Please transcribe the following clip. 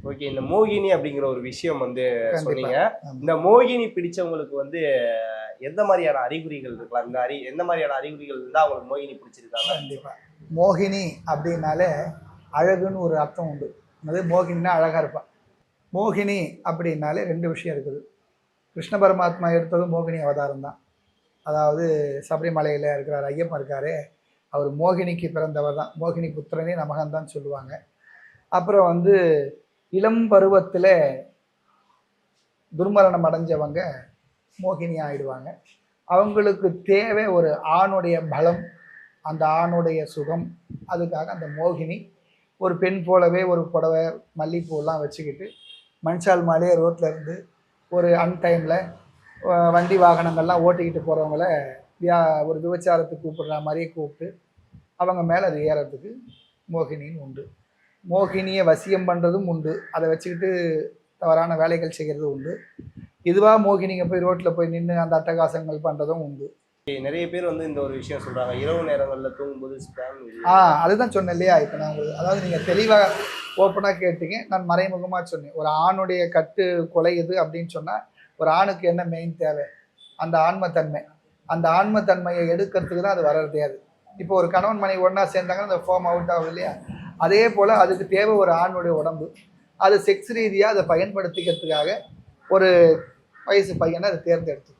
Okay. இந்த மோகினி அப்படிங்கிற ஒரு விஷயம் வந்து கண்டிப்பா. சொன்னீங்க. ஆமா. இந்த மோகினி பிடிச்சவங்களுக்கு வந்து எந்த மாதிரியான அறிகுறிகள் இருக்கலாம்? எந்த மாதிரியான அறிகுறிகள் இருந்தா அவங்களுக்கு மோகினி பிடிச்சிருக்காங்க? கண்டிப்பா. மோகினி அப்படின்னாலே அழகுன்னு ஒரு அர்த்தம் உண்டு. அது மோகினின்னா அழகா இருப்பா. மோகினி அப்படின்னாலே 2 விஷயம் இருக்குது. கிருஷ்ண பரமாத்மா எடுத்ததும் மோகினி அவதாரம் தான். அதாவது சபரிமலையில இருக்கிறார் ஐயப்பன் இருக்காரே, அவர் மோகினிக்கு பிறந்தவர் தான். மோகினி புத்திரனே நமகன் தான் சொல்லுவாங்க. அப்புறம் வந்து இளம் பருவத்தில துர்மரணம் அடைஞ்சவங்க மோகினி ஆயிடுவாங்க. அவங்களுக்கு தேவை ஒரு ஆணுடைய பலம், அந்த ஆணுடைய சுகம். அதுக்காக அந்த மோகினி ஒரு பெண் போலவே ஒரு புடவை, மல்லிப்பூலாம் வச்சுக்கிட்டு மண்சால் மாலையே ரோட்ல இருந்து ஒரு அன்டைமில் வண்டி வாகனங்கள்லாம் ஓட்டிக்கிட்டு போகிறவங்கள ஒரு விபச்சாரத்துக்கு கூப்பிடுற மாதிரியே கூப்பிட்டு அவங்க மேலே அது ஏறத்துக்கு மோகினின்னு உண்டு. மோகினியை வசியம் பண்ணுறதும் உண்டு. அதை வச்சுக்கிட்டு தவறான வேலைகள் செய்கிறது உண்டு. இதுவாக மோகினிங்க போய் ரோட்டில் போய் நின்று அந்த அட்டகாசங்கள் பண்ணுறதும் உண்டு. நிறைய பேர் வந்து இந்த ஒரு விஷயம் சொல்றாங்க. இரவு நேரங்கள்ல தூங்கும்போது ஸ்பேம். அதுதான் சொன்னேன் இல்லையா? இப்போ நான் உங்களுக்கு அதாவது நீங்கள் தெளிவாக ஓப்பனாக கேட்டீங்க. நான் மறைமுகமாக சொன்னேன். ஒரு ஆணுடைய கட்டு கொலையுது அப்படின்னு சொன்னால் ஒரு ஆணுக்கு என்ன மெயின் தேவை? அந்த ஆன்மத்தன்மை. அந்த ஆன்மத்தன்மையை எடுக்கிறதுக்கு தான் அது வர்றதே. அது இப்போ ஒரு கணவன் மனைவி ஒன்றா சேர்ந்தாங்கன்னா அந்த ஃபார்ம் அவுட் ஆகுது இல்லையா? அதே போல் அதுக்கு தேவை ஒரு ஆணுடைய உடம்பு. அது செக்ஸ் ரீதியாக அதை பயன்படுத்திக்கிறதுக்காக ஒரு வயசு பையனை அதை தேர்ந்தெடுத்து